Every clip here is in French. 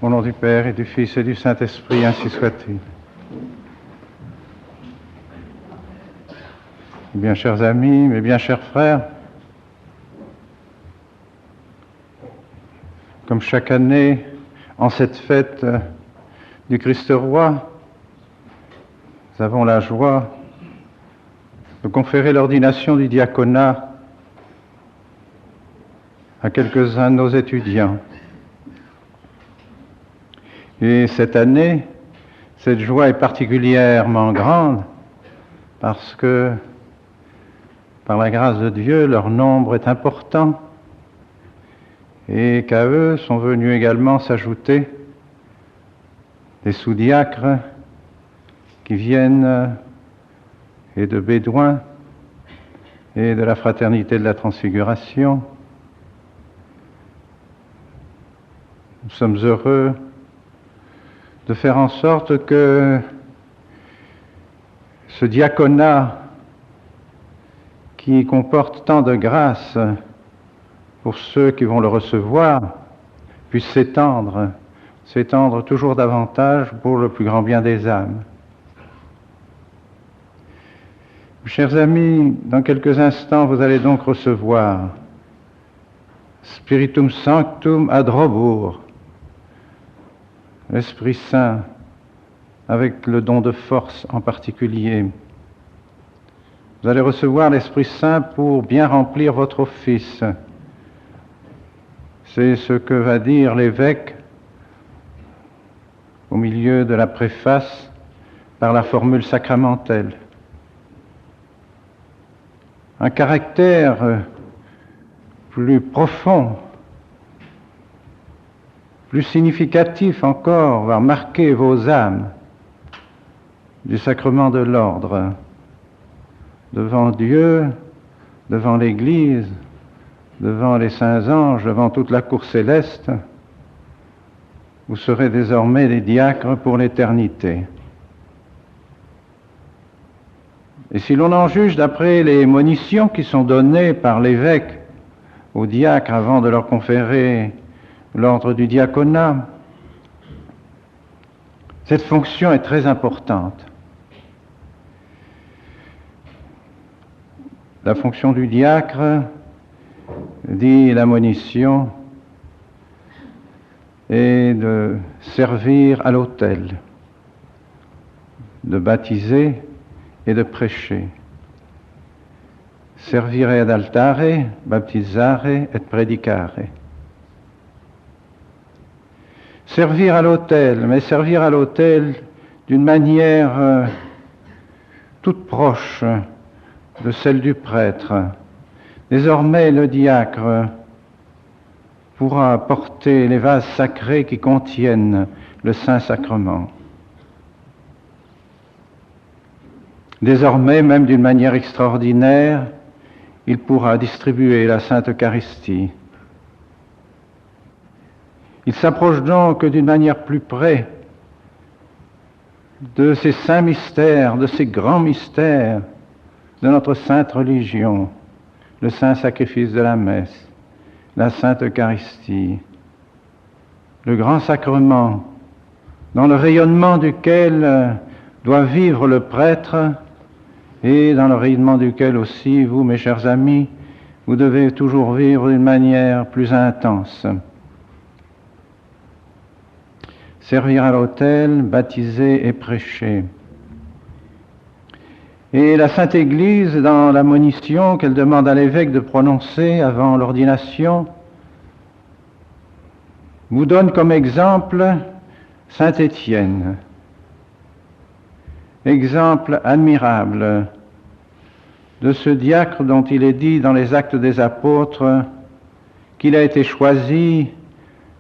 Au nom du Père et du Fils et du Saint-Esprit, ainsi soit-il. Bien chers amis, mes bien chers frères, comme chaque année, en cette fête du Christ roi, nous avons la joie de conférer l'ordination du diaconat à quelques-uns de nos étudiants. Et cette année, cette joie est particulièrement grande parce que, par la grâce de Dieu, leur nombre est important et qu'à eux sont venus également s'ajouter des sous-diacres qui viennent et de Bédouin et de la Fraternité de la Transfiguration. Nous sommes heureux de faire en sorte que ce diaconat qui comporte tant de grâce pour ceux qui vont le recevoir puisse s'étendre toujours davantage pour le plus grand bien des âmes. Chers amis, dans quelques instants, vous allez donc recevoir Spiritum Sanctum ad Robur, l'Esprit Saint, avec le don de force en particulier. Vous allez recevoir l'Esprit Saint pour bien remplir votre office. C'est ce que va dire l'évêque au milieu de la préface par la formule sacramentelle. Un caractère plus profond, plus significatif encore, va marquer vos âmes du sacrement de l'ordre. Devant Dieu, devant l'Église, devant les saints anges, devant toute la cour céleste, vous serez désormais des diacres pour l'éternité. Et si l'on en juge d'après les monitions qui sont données par l'évêque aux diacres avant de leur conférer l'ordre du diaconat, cette fonction est très importante. La fonction du diacre, dit la monition, est de servir à l'autel, de baptiser et de prêcher. Servire ad altare, baptisare et predicare. Servir à l'autel, mais servir à l'autel d'une manière toute proche de celle du prêtre. Désormais, le diacre pourra porter les vases sacrés qui contiennent le Saint-Sacrement. Désormais, même d'une manière extraordinaire, il pourra distribuer la Sainte Eucharistie. Il s'approche donc d'une manière plus près de ces saints mystères, de ces grands mystères de notre sainte religion, le saint sacrifice de la messe, la Sainte Eucharistie, le grand sacrement, dans le rayonnement duquel doit vivre le prêtre et dans le rayonnement duquel aussi, vous, mes chers amis, vous devez toujours vivre d'une manière plus intense. Servir à l'autel, baptiser et prêcher. Et la Sainte Église, dans la monition qu'elle demande à l'évêque de prononcer avant l'ordination, vous donne comme exemple Saint Étienne. Exemple admirable de ce diacre dont il est dit dans les Actes des Apôtres qu'il a été choisi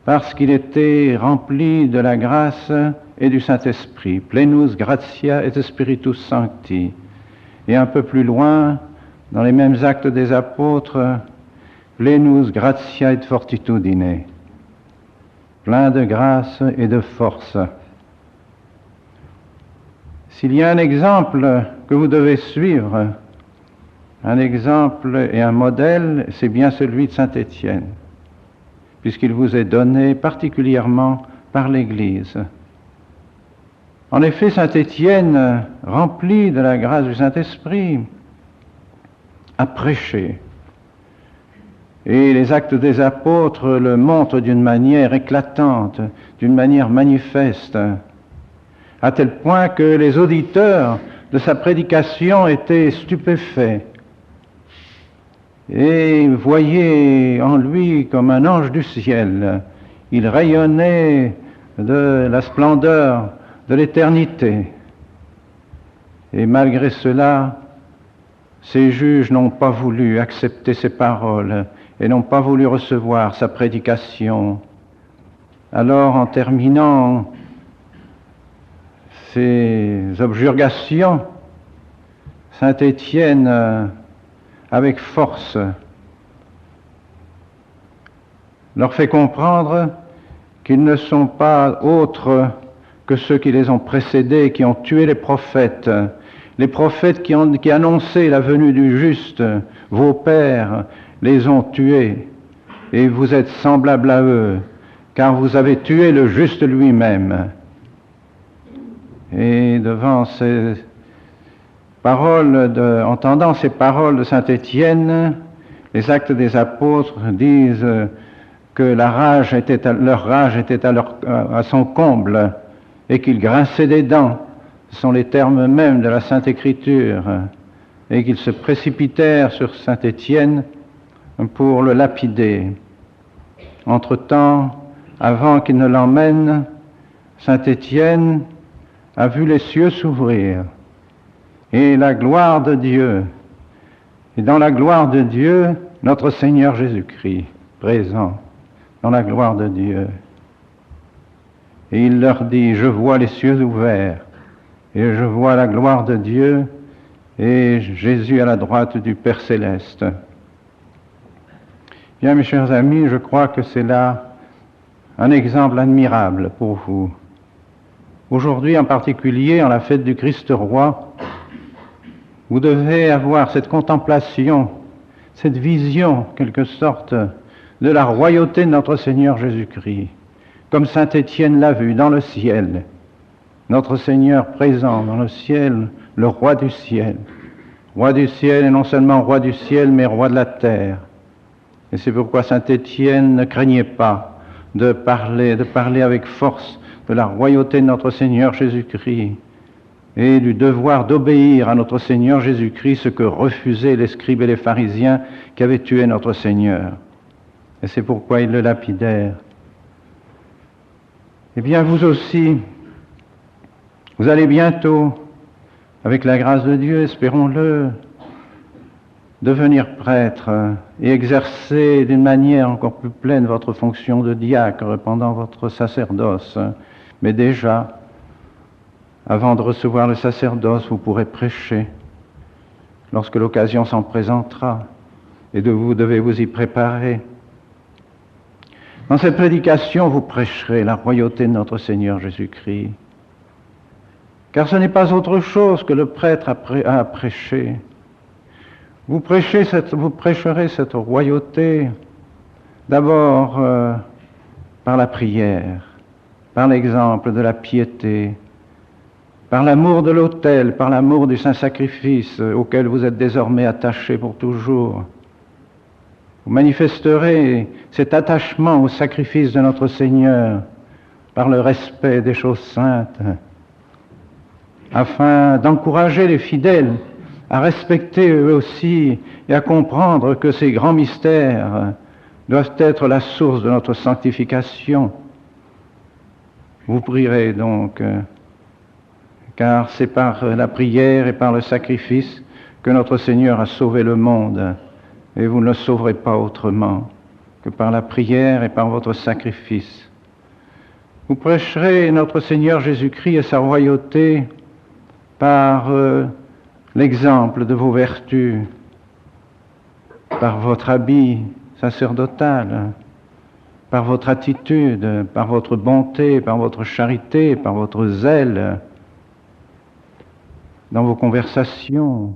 parce qu'il était rempli de la grâce et du Saint-Esprit, plenus gratia et spiritus sancti. Et un peu plus loin, dans les mêmes Actes des Apôtres, plenus gratia et fortitudine, plein de grâce et de force. S'il y a un exemple que vous devez suivre, un exemple et un modèle, c'est bien celui de Saint Étienne, puisqu'il vous est donné particulièrement par l'Église. En effet, saint Étienne, rempli de la grâce du Saint-Esprit, a prêché. Et les Actes des Apôtres le montrent d'une manière éclatante, d'une manière manifeste, à tel point que les auditeurs de sa prédication étaient stupéfaits et voyaient en lui comme un ange du ciel. Il rayonnait de la splendeur de l'éternité. Et malgré cela, ces juges n'ont pas voulu accepter ses paroles et n'ont pas voulu recevoir sa prédication. Alors, en terminant ces objurgations, saint Étienne, avec force, leur fait comprendre qu'ils ne sont pas autres que ceux qui les ont précédés, qui ont tué les prophètes qui annonçaient la venue du juste. Vos pères les ont tués, et vous êtes semblables à eux, car vous avez tué le juste lui-même. Et devant ces paroles, entendant ces paroles de saint Étienne, les Actes des Apôtres disent que leur rage était à son comble, et qu'ils grinçaient des dents, ce sont les termes mêmes de la Sainte Écriture, et qu'ils se précipitèrent sur saint Étienne pour le lapider. Entre-temps, avant qu'il ne l'emmène, saint Étienne a vu les cieux s'ouvrir, et la gloire de Dieu, et dans la gloire de Dieu, notre Seigneur Jésus-Christ, présent dans la gloire de Dieu. Et il leur dit, je vois les cieux ouverts, et je vois la gloire de Dieu, et Jésus à la droite du Père céleste. Bien, mes chers amis, je crois que c'est là un exemple admirable pour vous. Aujourd'hui, en particulier, en la fête du Christ roi, vous devez avoir cette contemplation, cette vision, en quelque sorte, de la royauté de notre Seigneur Jésus-Christ, comme saint Étienne l'a vu dans le ciel, notre Seigneur présent dans le ciel, le roi du ciel. Roi du ciel, et non seulement roi du ciel, mais roi de la terre. Et c'est pourquoi saint Étienne ne craignait pas de parler avec force de la royauté de notre Seigneur Jésus-Christ et du devoir d'obéir à notre Seigneur Jésus-Christ, ce que refusaient les scribes et les pharisiens qui avaient tué notre Seigneur. Et c'est pourquoi ils le lapidèrent. Eh bien, vous aussi, vous allez bientôt, avec la grâce de Dieu, espérons-le, devenir prêtre et exercer d'une manière encore plus pleine votre fonction de diacre pendant votre sacerdoce. Mais déjà, avant de recevoir le sacerdoce, vous pourrez prêcher lorsque l'occasion s'en présentera, et vous devez vous y préparer. Dans cette prédication, vous prêcherez la royauté de notre Seigneur Jésus-Christ, car ce n'est pas autre chose que le prêtre a prêché. Vous prêcherez cette royauté d'abord par la prière, par l'exemple de la piété, par l'amour de l'autel, par l'amour du saint-sacrifice auquel vous êtes désormais attachés pour toujours. Vous manifesterez cet attachement au sacrifice de notre Seigneur par le respect des choses saintes, afin d'encourager les fidèles à respecter eux aussi et à comprendre que ces grands mystères doivent être la source de notre sanctification. Vous prierez donc, car c'est par la prière et par le sacrifice que notre Seigneur a sauvé le monde, et vous ne le sauverez pas autrement que par la prière et par votre sacrifice. Vous prêcherez notre Seigneur Jésus-Christ et sa royauté par l'exemple de vos vertus, par votre habit sacerdotal, par votre attitude, par votre bonté, par votre charité, par votre zèle, dans vos conversations,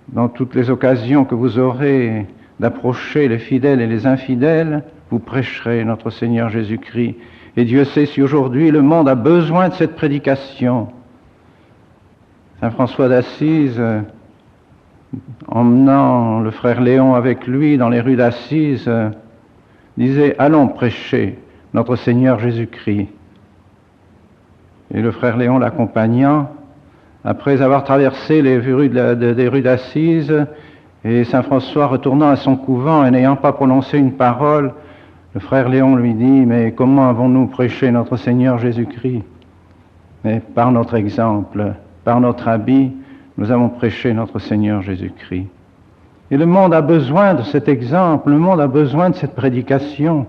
dans toutes les occasions que vous aurez d'approcher les fidèles et les infidèles, vous prêcherez notre Seigneur Jésus-Christ. Et Dieu sait si aujourd'hui le monde a besoin de cette prédication. Saint François d'Assise, emmenant le frère Léon avec lui dans les rues d'Assise, disait « Allons prêcher notre Seigneur Jésus-Christ ». Et le frère Léon l'accompagnant, après avoir traversé les rues des rues d'Assise, et Saint François retournant à son couvent et n'ayant pas prononcé une parole, le frère Léon lui dit « Mais comment avons-nous prêché notre Seigneur Jésus-Christ » Mais par notre exemple, par notre habit, nous avons prêché notre Seigneur Jésus-Christ. Et le monde a besoin de cet exemple, le monde a besoin de cette prédication.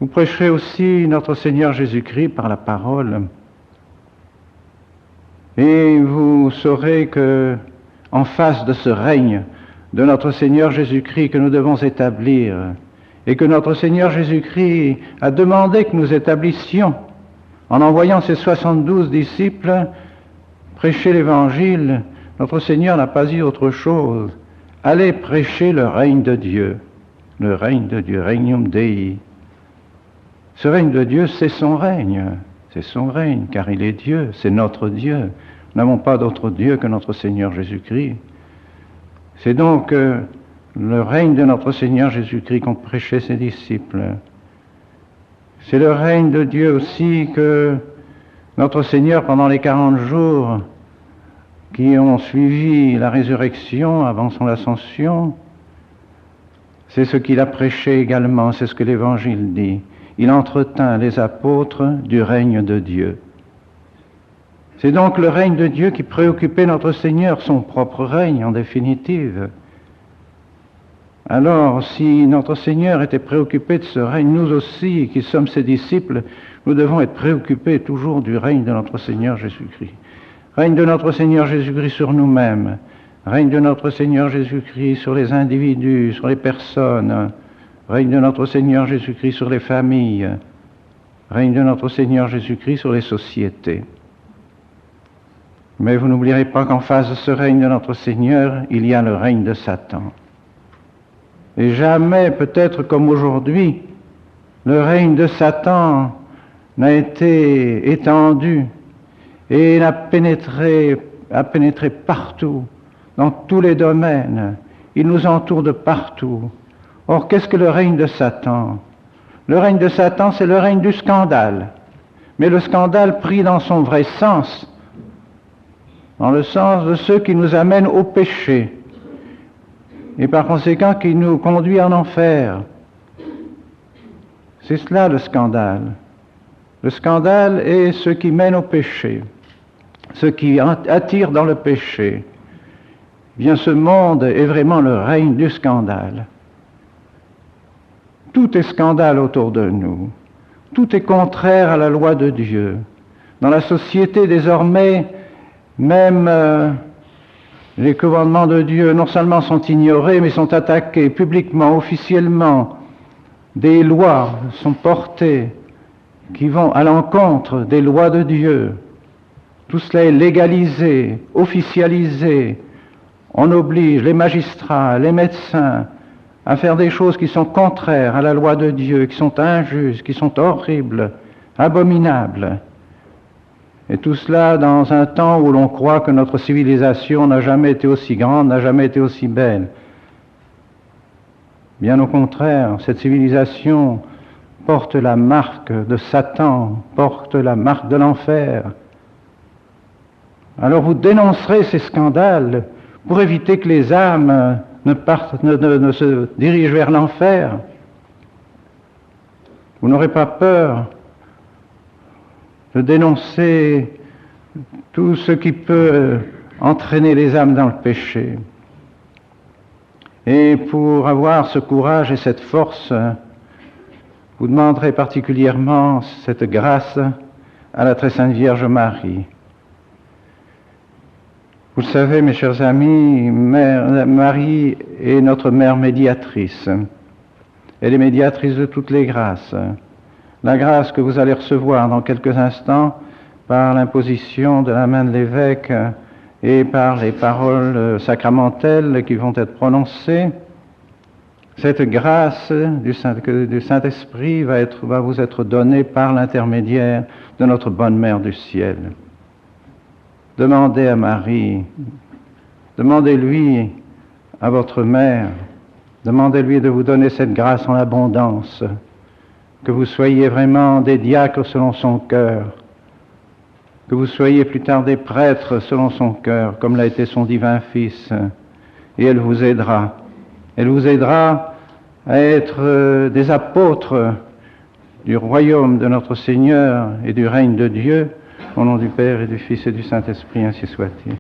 Vous prêcherez aussi notre Seigneur Jésus-Christ par la parole. Et vous saurez que, en face de ce règne de notre Seigneur Jésus-Christ que nous devons établir, et que notre Seigneur Jésus-Christ a demandé que nous établissions, en envoyant ses 72 disciples prêcher l'Évangile, notre Seigneur n'a pas dit autre chose. Allez prêcher le règne de Dieu. Le règne de Dieu, regnum Dei. Ce règne de Dieu, c'est son règne. C'est son règne, car il est Dieu, c'est notre Dieu. Nous n'avons pas d'autre Dieu que notre Seigneur Jésus-Christ. C'est donc le règne de notre Seigneur Jésus-Christ qu'ont prêché ses disciples. C'est le règne de Dieu aussi que notre Seigneur, pendant les 40 jours qui ont suivi la résurrection avant son ascension, c'est ce qu'il a prêché également, c'est ce que l'Évangile dit. Il entretint les apôtres du règne de Dieu. C'est donc le règne de Dieu qui préoccupait notre Seigneur, son propre règne en définitive. Alors, si notre Seigneur était préoccupé de ce règne, nous aussi, qui sommes ses disciples, nous devons être préoccupés toujours du règne de notre Seigneur Jésus-Christ. Règne de notre Seigneur Jésus-Christ sur nous-mêmes, règne de notre Seigneur Jésus-Christ sur les individus, sur les personnes, règne de notre Seigneur Jésus-Christ sur les familles, règne de notre Seigneur Jésus-Christ sur les sociétés. Mais vous n'oublierez pas qu'en face de ce règne de notre Seigneur, il y a le règne de Satan. Et jamais, peut-être comme aujourd'hui, le règne de Satan n'a été étendu et a pénétré partout, dans tous les domaines. Il nous entoure de partout. Or, qu'est-ce que le règne de Satan? Le règne de Satan, c'est le règne du scandale. Mais le scandale pris dans son vrai sens, dans le sens de ceux qui nous amènent au péché, et par conséquent qui nous conduit en enfer. C'est cela le scandale. Le scandale est ce qui mène au péché, ce qui attire dans le péché. Eh bien, ce monde est vraiment le règne du scandale. Tout est scandale autour de nous. Tout est contraire à la loi de Dieu. Dans la société, désormais, même les commandements de Dieu non seulement sont ignorés, mais sont attaqués publiquement, officiellement. Des lois sont portées qui vont à l'encontre des lois de Dieu. Tout cela est légalisé, officialisé. On oblige les magistrats, les médecins à faire des choses qui sont contraires à la loi de Dieu, qui sont injustes, qui sont horribles, abominables. Et tout cela dans un temps où l'on croit que notre civilisation n'a jamais été aussi grande, n'a jamais été aussi belle. Bien au contraire, cette civilisation porte la marque de Satan, porte la marque de l'enfer. Alors vous dénoncerez ces scandales pour éviter que les âmes ne se dirigent vers l'enfer. Vous n'aurez pas peur de dénoncer tout ce qui peut entraîner les âmes dans le péché. Et pour avoir ce courage et cette force, vous demanderez particulièrement cette grâce à la très sainte Vierge Marie. Vous le savez, mes chers amis, Marie est notre mère médiatrice. Elle est médiatrice de toutes les grâces. La grâce que vous allez recevoir dans quelques instants par l'imposition de la main de l'évêque et par les paroles sacramentelles qui vont être prononcées, cette grâce du Saint-Esprit va vous être donnée par l'intermédiaire de notre bonne Mère du ciel. Demandez à Marie, demandez-lui à votre mère, demandez-lui de vous donner cette grâce en abondance, que vous soyez vraiment des diacres selon son cœur, que vous soyez plus tard des prêtres selon son cœur, comme l'a été son divin Fils, et elle vous aidera. Elle vous aidera à être des apôtres du royaume de notre Seigneur et du règne de Dieu, au nom du Père et du Fils et du Saint-Esprit, ainsi soit-il.